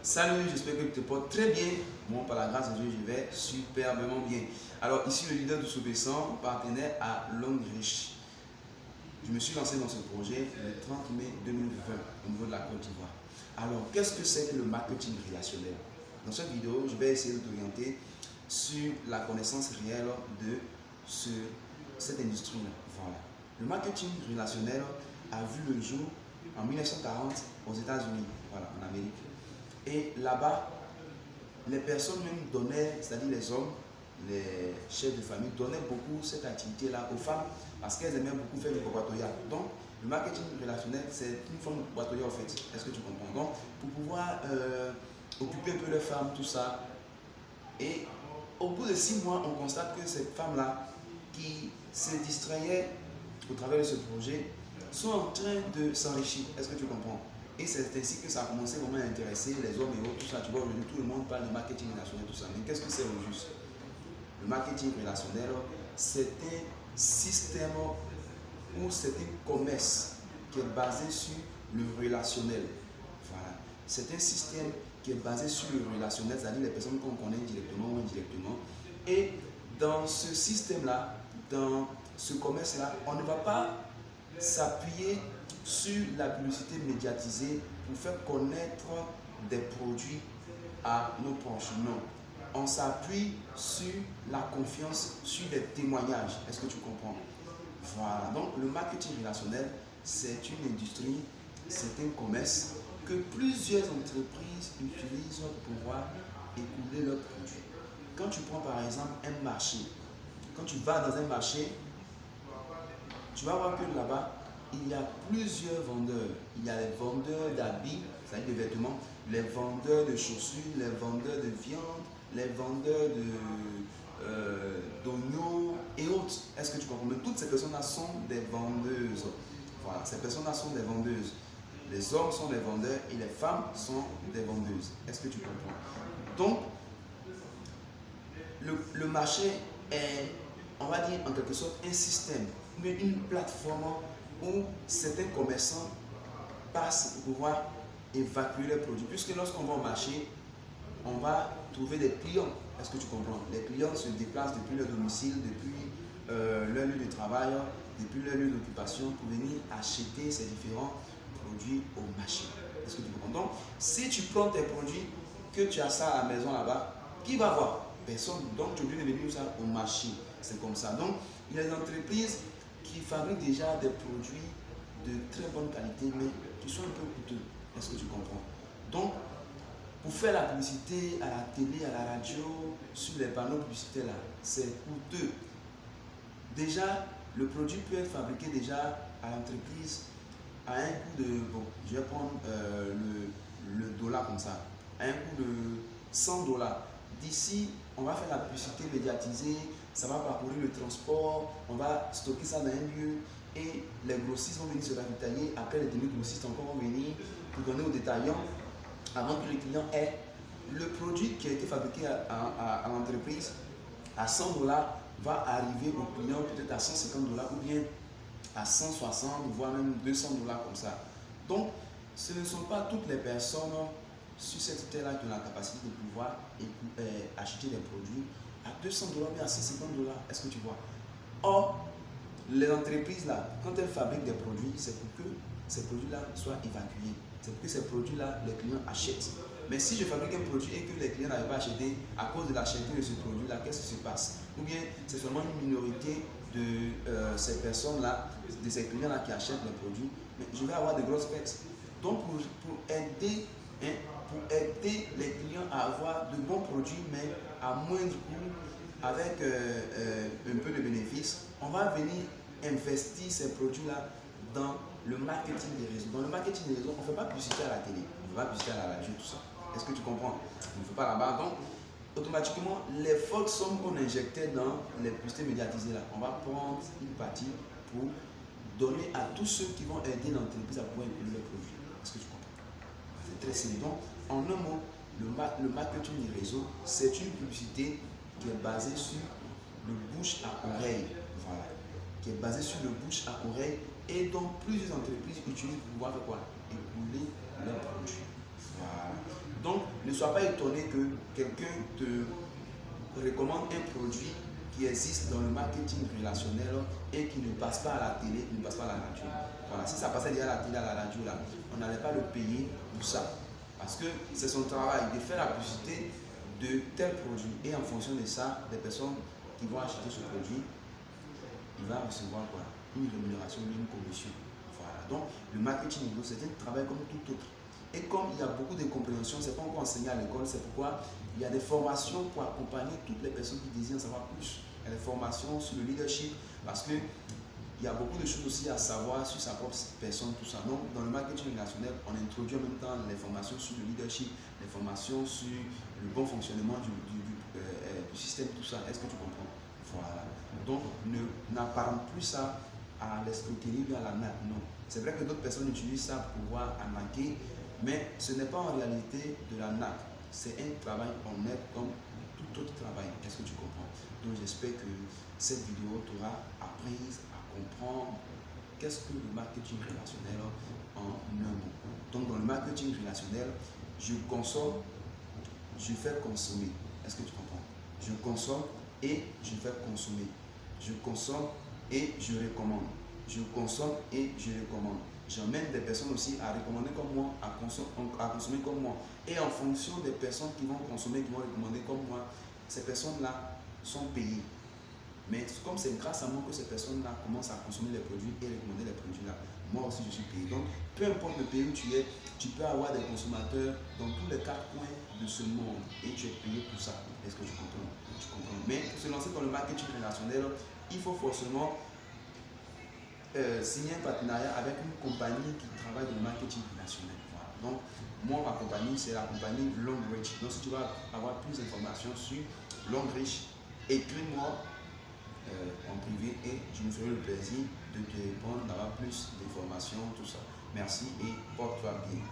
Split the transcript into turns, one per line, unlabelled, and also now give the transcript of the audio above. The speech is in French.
Salut, j'espère que tu te portes très bien. Moi, par la grâce de Dieu, je vais superbement bien. Alors, ici, le leader de Soubessan, partenaire à Longrich. Je me suis lancé dans ce projet le 30 mai 2020 au niveau de la Côte d'Ivoire. Alors, qu'est-ce que c'est que le marketing relationnel? Dans cette vidéo, je vais essayer de t'orienter sur la connaissance réelle de cette industrie-là. Voilà. Le marketing relationnel a vu le jour en 1940 aux États-Unis, voilà, en Amérique. Et là-bas, les personnes même donnaient, c'est-à-dire les hommes, les chefs de famille, donnaient beaucoup cette activité-là aux femmes parce qu'elles aimaient beaucoup faire du courtoisie. Donc, le marketing relationnel, c'est une forme de courtoisie en fait. Est-ce que tu comprends? Donc, pour pouvoir occuper un peu les femmes, tout ça. Et au bout de 6 mois, on constate que ces femmes-là qui se distrayaient au travers de ce projet sont en train de s'enrichir. Est-ce que tu comprends? Et c'est ainsi que ça a commencé vraiment à intéresser les hommes et autres, tout ça. Tu vois, aujourd'hui, tout le monde parle de marketing relationnel, tout ça. Mais qu'est-ce que c'est au juste? Le marketing relationnel, c'est un système ou c'est un commerce qui est basé sur le relationnel. Voilà. C'est un système qui est basé sur le relationnel, c'est-à-dire les personnes qu'on connaît directement ou indirectement. Et dans ce système-là, dans ce commerce-là, on ne va pas s'appuyer sur la publicité médiatisée pour faire connaître des produits à nos proches. Non. On s'appuie sur la confiance, sur des témoignages. Est-ce que tu comprends? Voilà. Donc, le marketing relationnel, c'est une industrie, c'est un commerce que plusieurs entreprises utilisent pour pouvoir écouler leurs produits. Quand tu prends par exemple un marché, quand tu vas dans un marché, tu vas voir que là-bas, il y a plusieurs vendeurs. Il y a les vendeurs d'habits, c'est-à-dire de vêtements, les vendeurs de chaussures, les vendeurs de viande, les vendeurs d'oignons et autres. Est-ce que tu comprends? Mais toutes ces personnes-là sont des vendeuses. Voilà, ces personnes-là sont des vendeuses. Les hommes sont des vendeurs et les femmes sont des vendeuses. Est-ce que tu comprends? Donc, le marché est, on va dire en quelque sorte, un système, mais une plateforme où certains commerçants passent pour pouvoir évacuer les produits. Puisque lorsqu'on va au marché, on va trouver des clients. Est-ce que tu comprends? Les clients se déplacent depuis leur domicile, depuis leur lieu de travail, depuis leur lieu d'occupation pour venir acheter ces différents produits au marché. Est-ce que tu comprends? Donc, si tu prends tes produits, que tu as ça à la maison là-bas, qui va voir? Personne. Donc, tu es obligé de venir ça au marché. C'est comme ça. Donc, il y a des entreprises qui fabriquent déjà des produits de très bonne qualité, mais qui sont un peu coûteux. Est-ce que tu comprends? Donc, pour faire la publicité à la télé, à la radio, sur les panneaux publicitaires là, c'est coûteux. Déjà, le produit peut être fabriqué déjà à l'entreprise à un coût de, bon, je vais prendre le dollar comme ça, à un coût de 100 dollars. D'ici, on va faire la publicité médiatisée, ça va parcourir le transport, on va stocker ça dans un lieu et les grossistes vont venir se ravitailler. Après, les tenues grossistes encore vont venir pour donner aux détaillants avant que le client ait le produit qui a été fabriqué à l'entreprise à 100 dollars va arriver au client peut-être à 150 dollars ou bien à 160 voire même 200 dollars comme ça. Donc, ce ne sont pas toutes les personnes sur cette terre-là qui ont la capacité de pouvoir acheter des produits à 200 dollars ou à 150 dollars. Est-ce que tu vois? Or, les entreprises là, quand elles fabriquent des produits, c'est pour que ces produits-là soient évacués. C'est pour que ces produits-là, les clients achètent. Mais si je fabrique un produit et que les clients n'arrivent pas à acheter à cause de la cherté de ce produit-là, qu'est-ce qui se passe? Ou bien c'est seulement une minorité de ces personnes-là, de ces clients-là qui achètent les produits, mais je vais avoir de grosses pertes. Donc pour aider les clients à avoir de bons produits, mais à moindre coût, avec un peu de bénéfices, on va venir investir ces produits-là dans le marketing des réseaux. Dans le marketing des réseaux, on ne fait pas publicité à la télé, on ne fait pas publicité à la radio, tout ça. Est-ce que tu comprends? On ne fait pas là-bas. Donc, automatiquement, les fortes sommes qu'on injectait dans les publicités médiatisées, là, on va prendre une partie pour donner à tous ceux qui vont aider l'entreprise à pouvoir inclure les produits. Est-ce que tu comprends? C'est très simple. Donc, en un mot, le marketing des réseaux, c'est une publicité qui est basée sur le bouche à oreille. Voilà. Qui est basée sur le bouche à oreille et dont plusieurs entreprises utilisent pour pouvoir faire quoi? Écouler leurs produits. Voilà. Donc, ne sois pas étonné que quelqu'un te recommande un produit qui existe dans le marketing relationnel et qui ne passe pas à la télé, qui ne passe pas à la radio. Voilà. Si ça passait déjà à la télé, à la radio, là, on n'allait pas le payer pour ça. Parce que c'est son travail de faire la publicité de tel produit. Et en fonction de ça, les personnes qui vont acheter ce produit, il va recevoir quoi? Une rémunération, une commission. Voilà. Donc, le marketing, c'est un travail comme tout autre. Et comme il y a beaucoup de compréhension, ce n'est pas encore enseigné à l'école, c'est pourquoi il y a des formations pour accompagner toutes les personnes qui désirent en savoir plus. Il y a des formations sur le leadership, parce que il y a beaucoup de choses aussi à savoir sur sa propre personne, tout ça. Donc, dans le marketing relationnel, on introduit en même temps les formations sur le leadership, les formations sur le bon fonctionnement du système, tout ça. Est-ce que tu comprends? Voilà. Donc, n'apparente plus ça à l'escroquerie ou à la nappe, non. C'est vrai que d'autres personnes utilisent ça pour pouvoir arnaquer, mais ce n'est pas en réalité de la nappe. C'est un travail honnête comme tout autre travail. Est-ce que tu comprends? Donc, j'espère que cette vidéo t'aura appris à comprendre qu'est-ce que le marketing relationnel en un mot. Donc, dans le marketing relationnel, je consomme, je fais consommer. Est-ce que tu comprends? Je consomme et je fais consommer. Je consomme et je recommande. Je consomme et je recommande. J'emmène des personnes aussi à recommander comme moi, à consommer comme moi. Et en fonction des personnes qui vont consommer, qui vont recommander comme moi, ces personnes-là sont payées. Mais comme c'est grâce à moi que ces personnes-là commencent à consommer les produits et recommander les produits-là, moi aussi je suis payé. Donc, peu importe le pays où tu es, tu peux avoir des consommateurs dans tous les quatre coins de ce monde et tu es payé pour ça. Est-ce que tu comprends? Tu comprends? Mais pour se lancer dans le marketing relationnel, il faut forcément signer un partenariat avec une compagnie qui travaille dans le marketing relationnel. Voilà. Donc, moi, ma compagnie, c'est la compagnie Longreach. Donc, si tu vas avoir plus d'informations sur Longreach, écris-moi en privé et je me ferai le plaisir de te répondre, d'avoir plus d'informations, tout ça. Merci et porte-toi bien.